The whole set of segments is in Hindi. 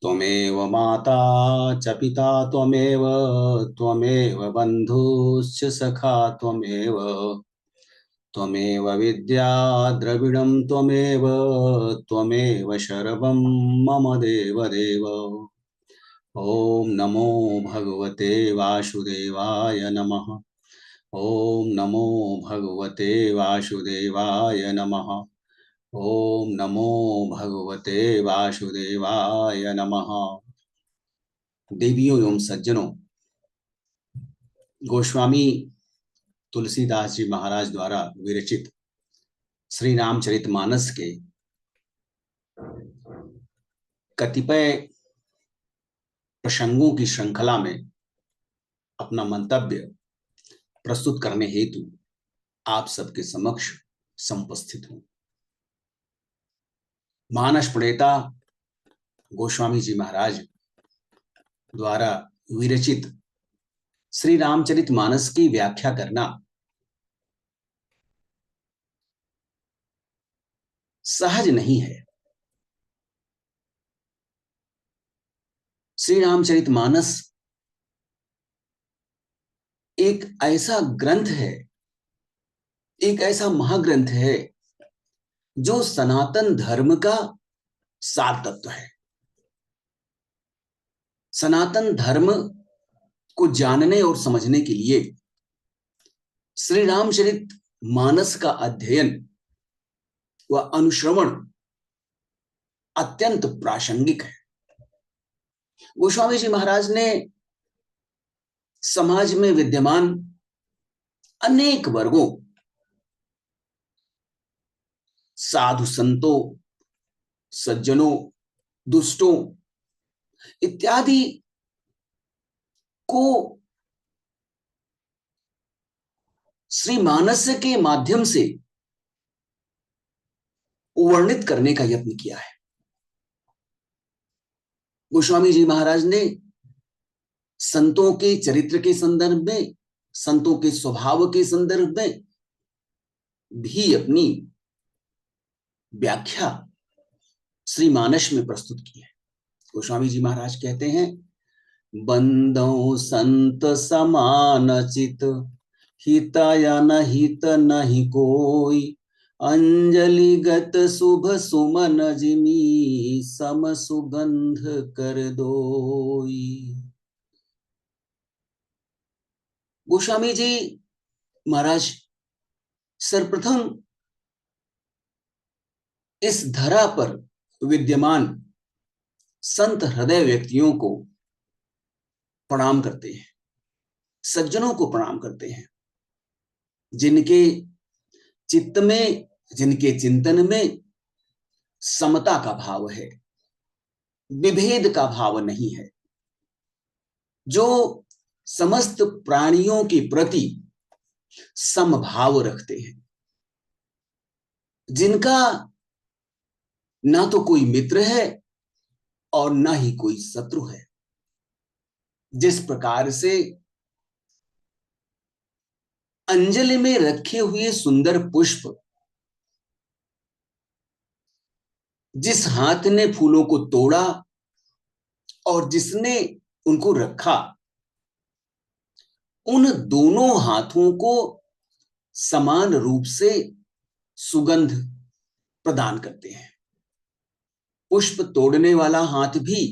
त्वमेव माता च पिता त्वमेव त्वमेव बन्धुश्च सखा त्वमेव त्वमेव विद्या द्रविणं त्वमेव त्वमेव शर्वं मम देवदेव। ओम नमो भगवते वासुदेवाय नमः। ओम नमो भगवते वासुदेवाय नमः। ओम नमो भगवते वासुदेवाय नमः। देवियों एवं सज्जनों, गोस्वामी तुलसीदास जी महाराज द्वारा विरचित श्री रामचरितमानस के कतिपय प्रसंगों की श्रृंखला में अपना मंतव्य प्रस्तुत करने हेतु आप सबके समक्ष समुपस्थित हूं। मानस प्रणेता गोस्वामी जी महाराज द्वारा विरचित श्री रामचरितमानस की व्याख्या करना सहज नहीं है। श्री रामचरितमानस एक ऐसा ग्रंथ है, एक ऐसा महाग्रंथ है जो सनातन धर्म का सार तत्व है। सनातन धर्म को जानने और समझने के लिए श्री रामचरित मानस का अध्ययन व अनुश्रवण अत्यंत प्रासंगिक है। गोस्वामी जी महाराज ने समाज में विद्यमान अनेक वर्गों, साधु संतों, सज्जनों, दुष्टों इत्यादि को श्री मानस के माध्यम से वर्णित करने का यत्न किया है। गोस्वामी जी महाराज ने संतों के चरित्र के संदर्भ में, संतों के स्वभाव के संदर्भ में भी अपनी व्याख्या श्री मानस में प्रस्तुत की है। गोस्वामी जी महाराज कहते हैं, बंदो संत समान चित हितया न हित नहीं कोई अंजलि गत शुभ सुमन जिमी सम सुगंध कर दोई। गोस्वामी जी महाराज सर्वप्रथम इस धरा पर विद्यमान संत हृदय व्यक्तियों को प्रणाम करते हैं, सज्जनों को प्रणाम करते हैं, जिनके चित्त में, जिनके चिंतन में समता का भाव है, विभेद का भाव नहीं है, जो समस्त प्राणियों के प्रति समभाव रखते हैं, जिनका ना तो कोई मित्र है और ना ही कोई शत्रु है। जिस प्रकार से अंजलि में रखे हुए सुंदर पुष्प, जिस हाथ ने फूलों को तोड़ा और जिसने उनको रखा, उन दोनों हाथों को समान रूप से सुगंध प्रदान करते हैं। पुष्प तोड़ने वाला हाथ भी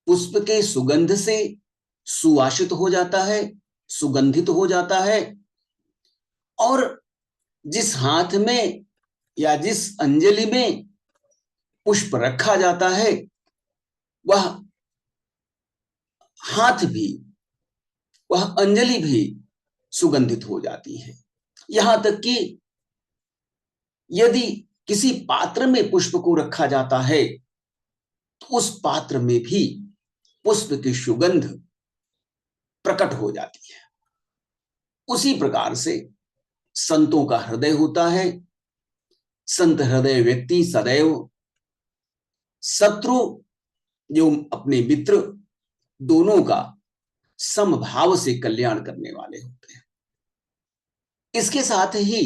पुष्प के सुगंध से सुवासित हो जाता है, सुगंधित हो जाता है, और जिस हाथ में या जिस अंजलि में पुष्प रखा जाता है, वह हाथ भी, वह अंजलि भी सुगंधित हो जाती है। यहां तक कि यदि किसी पात्र में पुष्प को रखा जाता है तो उस पात्र में भी पुष्प की सुगंध प्रकट हो जाती है। उसी प्रकार से संतों का हृदय होता है। संत हृदय व्यक्ति सदैव शत्रु एवं अपने मित्र दोनों का समभाव से कल्याण करने वाले होते हैं। इसके साथ ही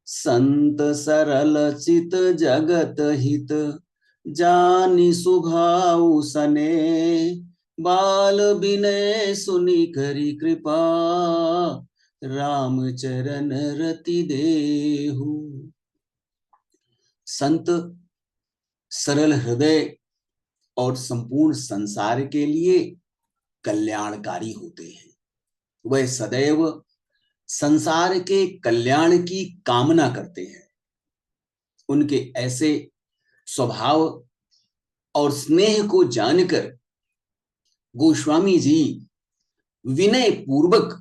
संत सरल चित जगत हित जानी सुभाऊ सने, बाल विनय सुनी करी कृपा, राम चरण रति देहु। संत सरल हृदय और संपूर्ण संसार के लिए कल्याणकारी होते हैं। वह सदैव संसार के कल्याण की कामना करते हैं। उनके ऐसे स्वभाव और स्नेह को जानकर गोस्वामी जी विनय पूर्वक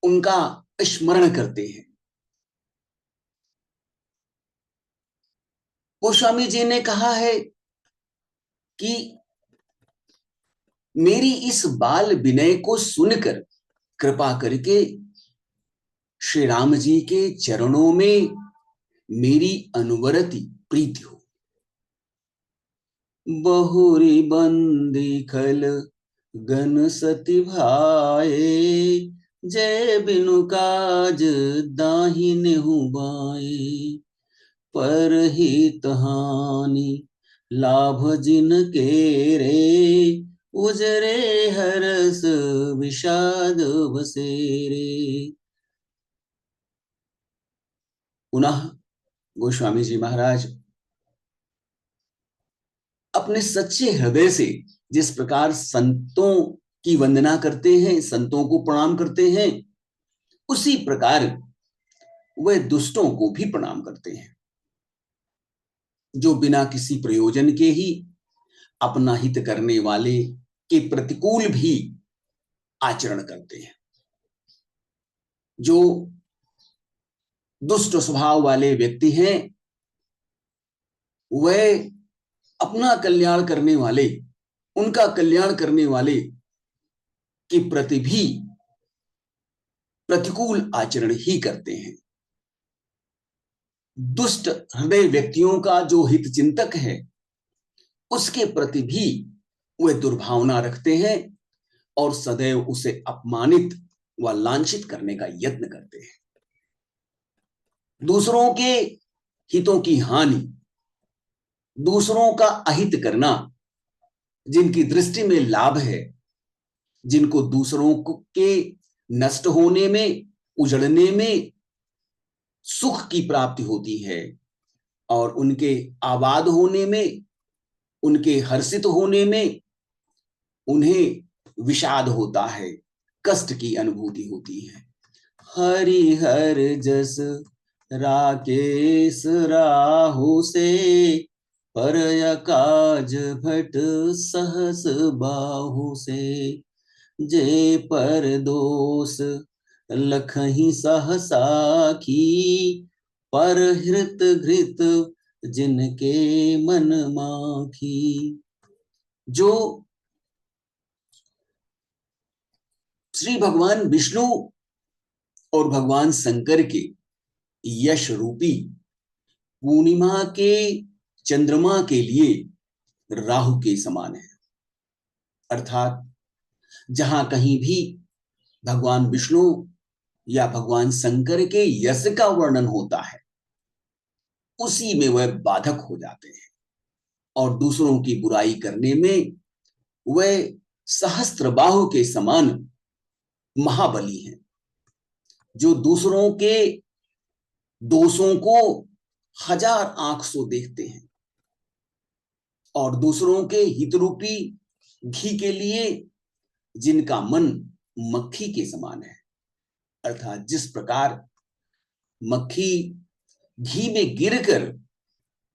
उनका स्मरण करते हैं। गोस्वामी जी ने कहा है कि मेरी इस बाल विनय को सुनकर कृपा करके श्री राम जी के चरणों में मेरी अनवरति प्रीति हो। बहुरी बंदी खल गन सति भाए, जय बिनु काज दाहिने हूँ बाए, पर हित हानि लाभ जिन के रे, उजरे हरस विषाद बसेरे। पुनः गोस्वामी जी महाराज अपने सच्चे हृदय से जिस प्रकार संतों की वंदना करते हैं, संतों को प्रणाम करते हैं, उसी प्रकार वह दुष्टों को भी प्रणाम करते हैं, जो बिना किसी प्रयोजन के ही अपना हित करने वाले के प्रतिकूल भी आचरण करते हैं। जो दुष्ट स्वभाव वाले व्यक्ति हैं, वह अपना कल्याण करने वाले, उनका कल्याण करने वाले के प्रति भी प्रतिकूल आचरण ही करते हैं। दुष्ट हृदय व्यक्तियों का जो हित चिंतक है, उसके प्रति भी वे दुर्भावना रखते हैं और सदैव उसे अपमानित व लांछित करने का यत्न करते हैं। दूसरों के हितों की हानि, दूसरों का अहित करना, जिनकी दृष्टि में लाभ है, जिनको दूसरों के नष्ट होने में, उजड़ने में सुख की प्राप्ति होती है और उनके आबाद होने में, उनके हर्षित होने में उन्हें विषाद होता है, कष्ट की अनुभूति होती है। हरि हर जस राकेश राहु से, पर काज भट सहस बाहु से, जे पर दोष लखहि सहसा की, पर हृत घृत जिनके मन माखी। जो श्री भगवान विष्णु और भगवान शंकर के यश रूपी पूर्णिमा के चंद्रमा के लिए राहु के समान है, अर्थात जहां कहीं भी भगवान विष्णु या भगवान शंकर के यश का वर्णन होता है, उसी में वह बाधक हो जाते हैं और दूसरों की बुराई करने में वह सहस्त्रबाहु के समान महाबली हैं, जो दूसरों के दोषों को हजार आंख से देखते हैं और दूसरों के हित रूपी घी के लिए जिनका मन मक्खी के समान है, अर्थात जिस प्रकार मक्खी घी में गिरकर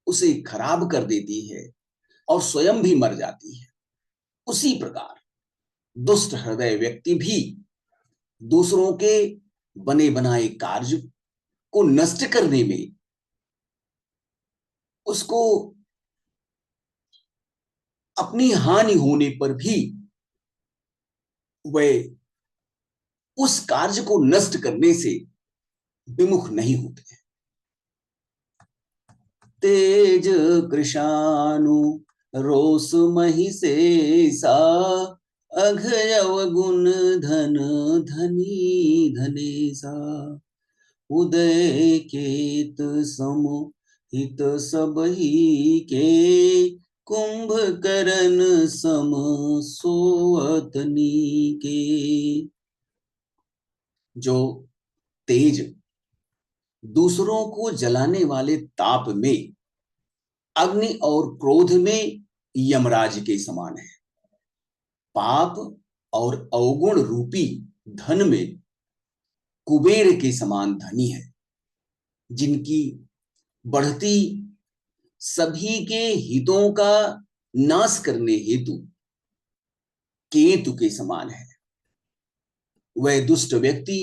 उसे खराब कर देती है और स्वयं भी मर जाती है, उसी प्रकार दुष्ट हृदय व्यक्ति भी दूसरों के बने बनाए कार्य को नष्ट करने में, उसको अपनी हानि होने पर भी वह उस कार्य को नष्ट करने से विमुख नहीं होते हैं। तेज कृशानु रोष महिषेषा, अघयव गुण धन धनी धनेसा, उदय केत सम हित सब ही के, कुंभकर्ण सम सोअतनी के। जो तेज दूसरों को जलाने वाले ताप में, अग्नि और क्रोध में यमराज के समान है, पाप और अवगुण रूपी धन में कुबेर के समान धनी है, जिनकी बढ़ती सभी के हितों का नाश करने हेतु केतु के समान है। वह दुष्ट व्यक्ति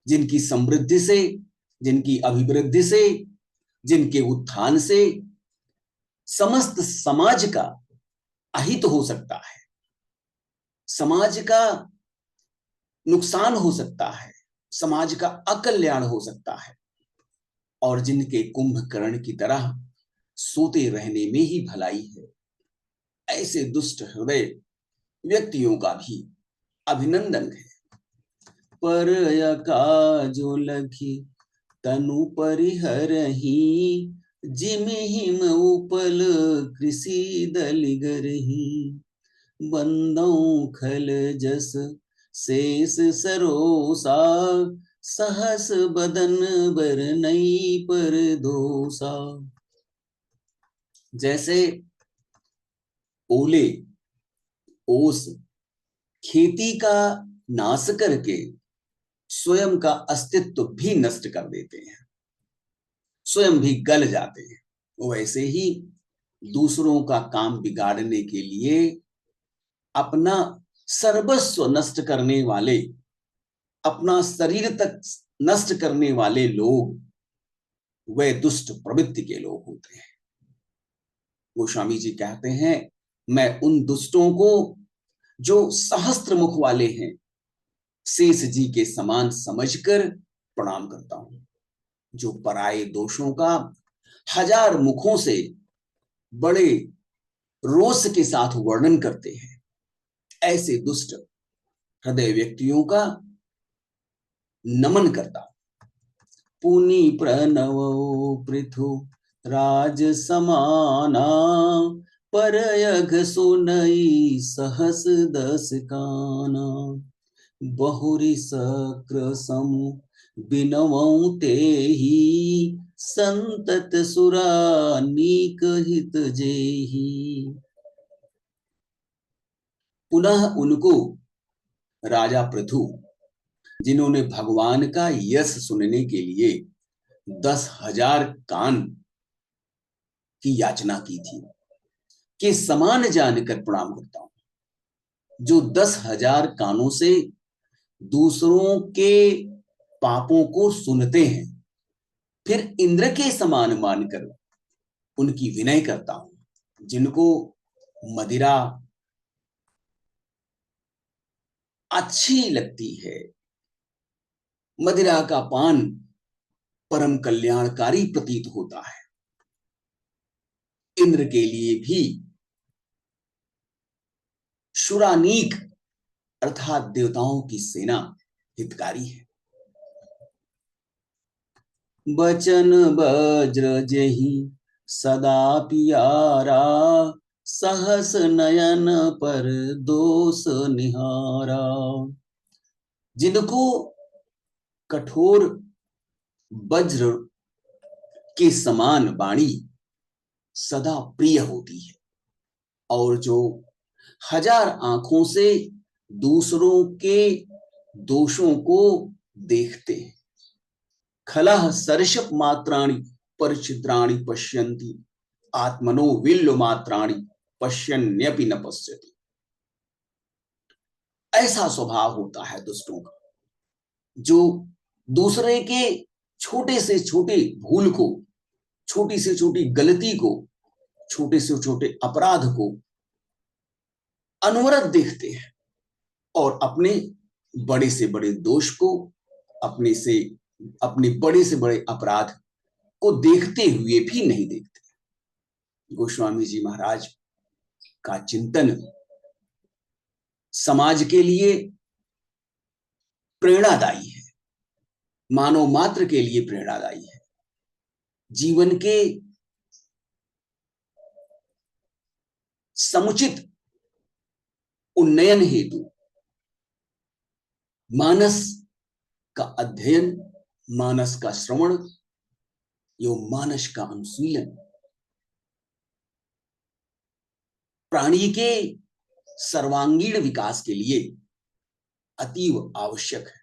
जिनकी समृद्धि से, जिनकी अभिवृद्धि से, जिनके उत्थान से समस्त समाज का अहित हो सकता है, समाज का नुकसान हो सकता है, समाज का अकल्याण हो सकता है, और जिनके कुंभकर्ण की तरह सोते रहने में ही भलाई है, ऐसे दुष्ट हृदय व्यक्तियों का भी अभिनंदन है। पर काजो लखी तनु परिहरही, जिम हिम उपल कृषि दलिगरही। बंदौ खल जस शेष सरोसा, सहस बदन बर नई पर दोसा। जैसे ओले ओस खेती का नाश करके स्वयं का अस्तित्व भी नष्ट कर देते हैं, स्वयं भी गल जाते हैं, वैसे ही दूसरों का काम बिगाड़ने के लिए अपना सर्वस्व नष्ट करने वाले, अपना शरीर तक नष्ट करने वाले लोग, वे दुष्ट प्रवृत्ति के लोग होते हैं। गोस्वामी जी कहते हैं, मैं उन दुष्टों को जो सहस्त्र मुख वाले हैं, शेष जी के समान समझकर प्रणाम करता हूं, जो पराये दोषों का हजार मुखों से बड़े रोष के साथ वर्णन करते हैं। ऐसे दुष्ट हृदय व्यक्तियों का नमन करता हूं। पुनि प्रणव पृथु राज समाना, परयघ सुनई सहस दस काना। बहुरी सक्र सम बिनवौ तेहि, संतत सुरा नीक हित जेहि। पुनः उनको राजा पृथु, जिन्होंने भगवान का यश सुनने के लिए 10,000 कान की याचना की थी, के समान जानकर प्रणाम करता हूं, जो 10,000 कानों से दूसरों के पापों को सुनते हैं, फिर इंद्र के समान मानकर उनकी विनय करता हूं, जिनको मदिरा अच्छी लगती है, मदिरा का पान परम कल्याणकारी प्रतीत होता है। इंद्र के लिए भी शुरानीक अर्थात देवताओं की सेना हितकारी है। बचन वज्र जेहि सदा पियारा, सहस नयन पर दोष निहारा। जिनको कठोर वज्र के समान वाणी सदा प्रिय होती है, और जो हजार आंखों से दूसरों के दोषों को देखते हैं। खलह सर्षप मात्राणि परिचित्राणि पश्यन्ति, आत्मनो विल्ल मात्राणि पश्यन्यपि न पश्यति। ऐसा स्वभाव होता है दुष्टों का, जो दूसरे के छोटे से छोटे भूल को, छोटी से छोटी गलती को, छोटे से छोटे अपराध को अनवरत देखते हैं, और अपने बड़े से बड़े दोष को, अपने बड़े से बड़े अपराध को देखते हुए भी नहीं देखते। गोस्वामी जी महाराज का चिंतन समाज के लिए प्रेरणादायी है, मानव मात्र के लिए प्रेरणादायी है। जीवन के समुचित उन्नयन हेतु मानस का अध्ययन, मानस का श्रवण एवं मानस का अनुशीलन प्राणी के सर्वांगीण विकास के लिए अतीव आवश्यक है।